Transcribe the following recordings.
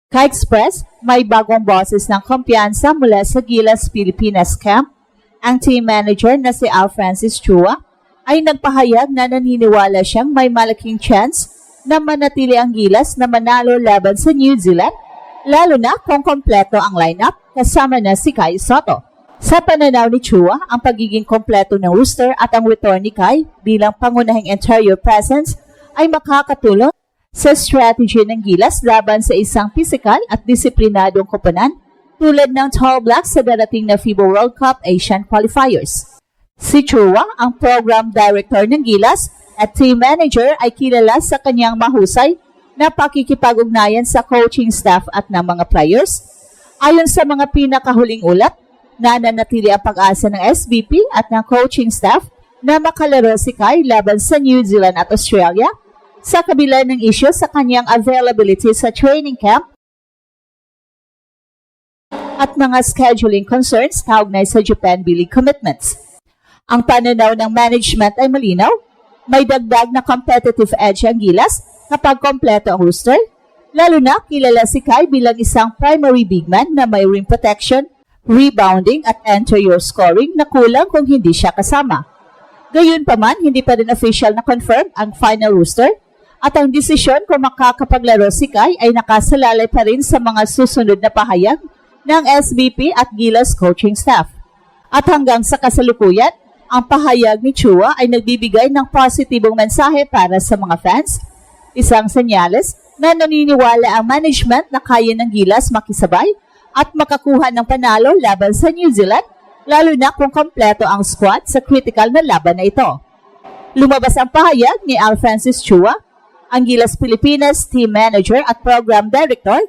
Ka-Express, may bagong boses ng kumpiyansa mula sa Gilas Pilipinas Camp. Ang team manager na si Al Francis Chua ay nagpahayag na naniniwala siyang may malaking chance na manatili ang Gilas na manalo laban sa New Zealand, lalo na kung kompleto ang lineup kasama na si Kai Sotto. Sa pananaw ni Chua, ang pagiging kompleto ng roster at ang return ni Kai bilang pangunahing interior presence ay makakatulong sa strategy ng Gilas laban sa isang pisikal at disiplinadong koponan tulad ng Tall Blacks sa darating na FIBA World Cup Asian Qualifiers. Si Chua, ang program director ng Gilas at team manager, ay kilala sa kanyang mahusay na pakikipag-ugnayan sa coaching staff at ng mga players. Ayon sa mga pinakahuling ulat, nananatili ang pag-asa ng SBP at ng coaching staff na makalaro si Kai laban sa New Zealand at Australia sa kabila ng issue sa kanyang availability sa training camp at mga scheduling concerns kaugnay sa Japan B-League commitments. Ang pananaw ng management ay malinaw, may dagdag na competitive edge ang Gilas kapag kompleto ang roster, lalo na kilala si Kai bilang isang primary big man na may rim protection, rebounding at interior scoring na kulang kung hindi siya kasama. Gayunpaman, hindi pa rin official na confirm ang final roster at ang desisyon kung makakapaglaro si Kai ay nakasalalay pa rin sa mga susunod na pahayag ng SBP at Gilas coaching staff. At hanggang sa kasalukuyan, ang pahayag ni Chua ay nagbibigay ng positibong mensahe para sa mga fans, isang senyales na naniniwala ang management na kaya ng Gilas makisabay at makakuha ng panalo laban sa New Zealand, lalo na kung kompleto ang squad sa critical na laban na ito. Lumabas ang pahayag ni Al Francis Chua, ang Gilas Pilipinas team manager at program director,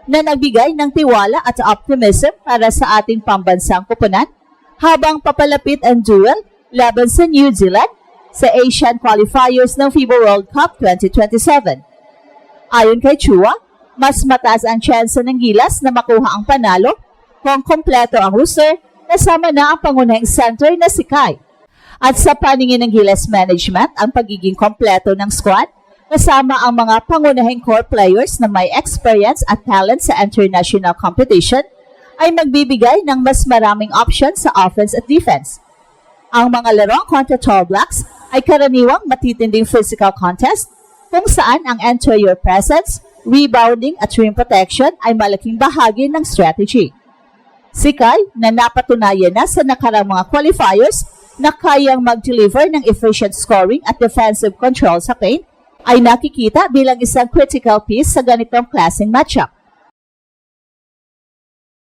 na nagbigay ng tiwala at optimism para sa ating pambansang koponan habang papalapit ang duel laban sa New Zealand sa Asian Qualifiers ng FIBA World Cup 2027. Ayon kay Chua, mas mataas ang tsansa ng Gilas na makuha ang panalo kung kompleto ang roster kasama na ang pangunahing center na si Kai. At sa paningin ng Gilas management, ang pagiging kompleto ng squad kasama ang mga pangunahing core players na may experience at talent sa international competition ay magbibigay ng mas maraming options sa offense at defense. Ang mga laro kontra Tall Blacks ay karaniwang matitinding physical contest kung saan ang interior presence, rebounding at rim protection ay malaking bahagi ng strategy. Si Kai, na napatunayan na sa nakarang mga qualifiers na kayang mag-deliver ng efficient scoring at defensive control sa paint, ay nakikita bilang isang critical piece sa ganitong klaseng matchup.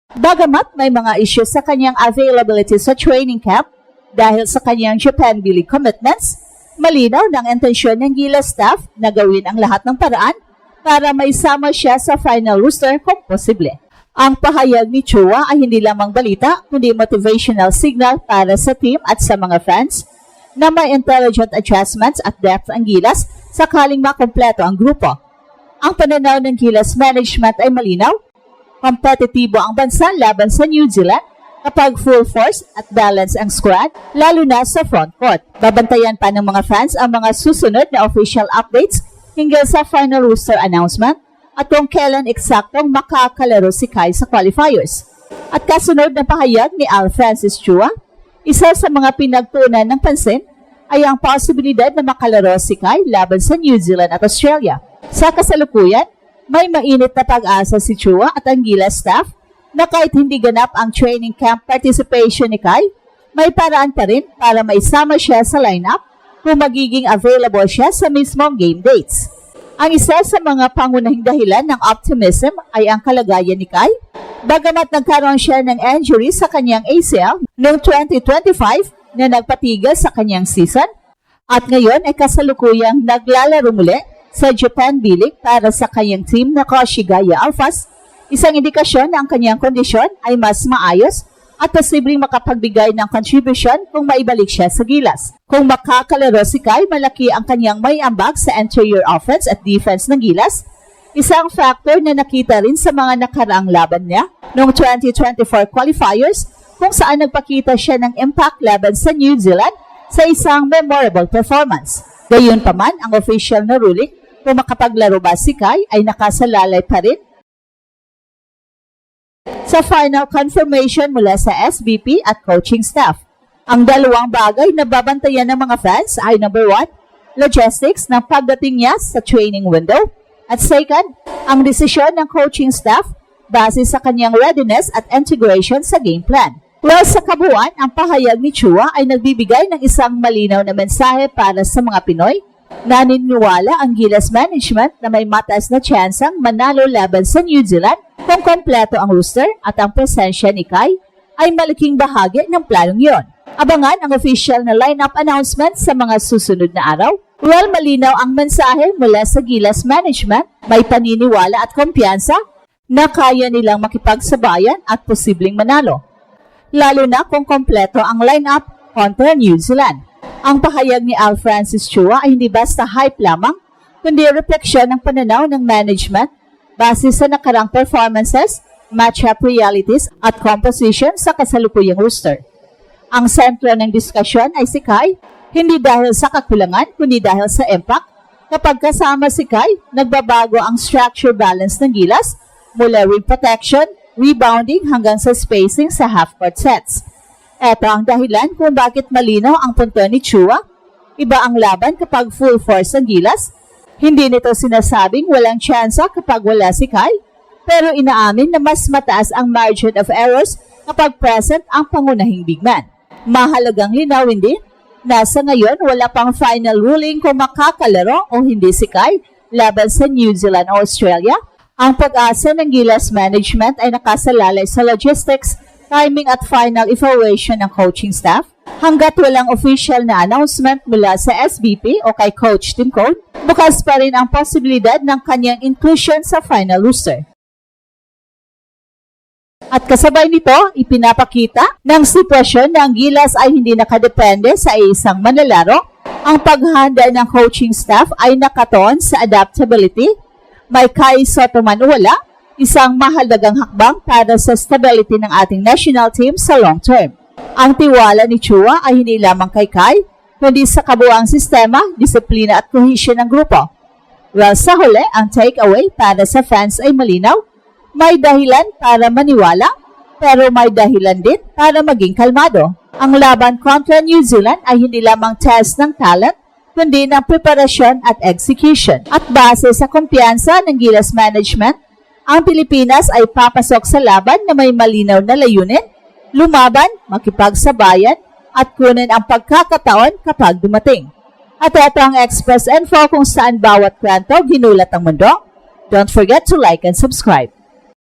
Bagamat may mga issues sa kanyang availability sa training camp dahil sa kanyang Japan B-League commitments, malinaw ng intensyon ng Gilas staff na gawin ang lahat ng paraan para maisama siya sa final roster kung posible. Ang pahayag ni Chua ay hindi lamang balita kundi motivational signal para sa team at sa mga fans na may intelligent adjustments at depth ang Gilas sakaling makompleto ang grupo. Ang pananaw ng Gilas management ay malinaw, kompetitibo ang bansa laban sa New Zealand kapag full force at balance ang squad, lalo na sa front court. Babantayan pa ng mga fans ang mga susunod na official updates hinggil sa final roster announcement at kung kailan eksaktong makakalaro si Kai sa qualifiers. At kasunod na pahayag ni Al Francis Chua, isa sa mga pinagtuunan ng pansin ay ang posibilidad na makalaro si Kai laban sa New Zealand at Australia. Sa kasalukuyan, may mainit na pag-asa si Chua at ang Gilas staff na kahit hindi ganap ang training camp participation ni Kai, may paraan pa rin para maisama siya sa lineup kung magiging available siya sa mismong game dates. Ang isa sa mga pangunahing dahilan ng optimism ay ang kalagayan ni Kai. Bagamat nagkaroon siya ng injury sa kanyang ACL noong 2025 na nagpatigil sa kanyang season at ngayon ay kasalukuyang naglalaro muli sa Japan B-League para sa kanyang team na Koshigaya Alphas, isang indikasyon na ang kanyang kondisyon ay mas maayos at posibleng makapagbigay ng contribution kung maibalik siya sa Gilas. Kung makakalaro si Kai, malaki ang kanyang may ambag sa interior offense at defense ng Gilas, isang factor na nakita rin sa mga nakaraang laban niya noong 2024 qualifiers kung saan nagpakita siya ng impact laban sa New Zealand sa isang memorable performance. Gayunpaman, ang official na ruling kung makapaglaro ba si Kai ay nakasalalay pa rin sa final confirmation mula sa SVP at coaching staff. Ang dalawang bagay na babantayan ng mga fans ay number 1, logistics ng pagdating niya sa training window, at second, ang desisyon ng coaching staff base sa kanyang readiness at integration sa game plan. Well, sa kabuuan, ang pahayag ni Chua ay nagbibigay ng isang malinaw na mensahe para sa mga Pinoy. Naniniwala ang Gilas management na may mataas na tsansang manalo laban sa New Zealand kung kompleto ang roster at ang presensya ni Kai ay malaking bahagi ng planong yon. Abangan ang official na lineup announcement sa mga susunod na araw. Well, malinaw ang mensahe mula sa Gilas management, may paniniwala at kumpiyansa na kaya nilang makipagsabayan at posibleng manalo, lalo na kung kompleto ang lineup kontra New Zealand. Ang pahayag ni Al Francis Chua ay hindi basta hype lamang, kundi refleksyon ng pananaw ng management base sa nakarang performances, matchup realities at composition sa kasalukuyang roster. Ang sentro ng diskusyon ay si Kai, hindi dahil sa kakulangan, kundi dahil sa impact. Kapag kasama si Kai, nagbabago ang structure balance ng Gilas mula rim protection, rebounding hanggang sa spacing sa half-court sets. Ito ang dahilan kung bakit malinaw ang punto ni Chua. Iba ang laban kapag full force ang Gilas. Hindi nito sinasabing walang tsansa kapag wala si Kai, pero inaamin na mas mataas ang margin of errors kapag present ang pangunahing big man. Mahalagang linawin din, nasa ngayon wala pang final ruling kung makakalaro o hindi si Kai laban sa New Zealand o Australia. Ang pag-asa ng Gilas management ay nakasalalay sa logistics, timing at final evaluation ng coaching staff. Hanggat walang official na announcement mula sa SVP o kay Coach Tim Cone, bukas pa rin ang posibilidad ng kanyang inclusion sa final roster. At kasabay nito, ipinapakita ng sitwasyon na ang Gilas ay hindi nakadepende sa isang manlalaro. Ang paghahanda ng coaching staff ay nakatuon sa adaptability. May Kai Sotto man o wala, isang mahalagang hakbang para sa stability ng ating national team sa long term. Ang tiwala ni Chua ay hindi lamang kay Kai, kundi sa kabuuang sistema, disiplina at cohesion ng grupo. Well, sa huli, ang takeaway para sa fans ay malinaw. May dahilan para maniwala, pero may dahilan din para maging kalmado. Ang laban kontra New Zealand ay hindi lamang test ng talent, kundi ng preparasyon at execution. At base sa kumpiyansa ng Gilas management, ang Pilipinas ay papasok sa laban na may malinaw na layunin, lumaban, makipagsabayan, at kunin ang pagkakataon kapag dumating. At ito ang Express Info kung saan bawat kwento ginulat ang mundo. Don't forget to like and subscribe.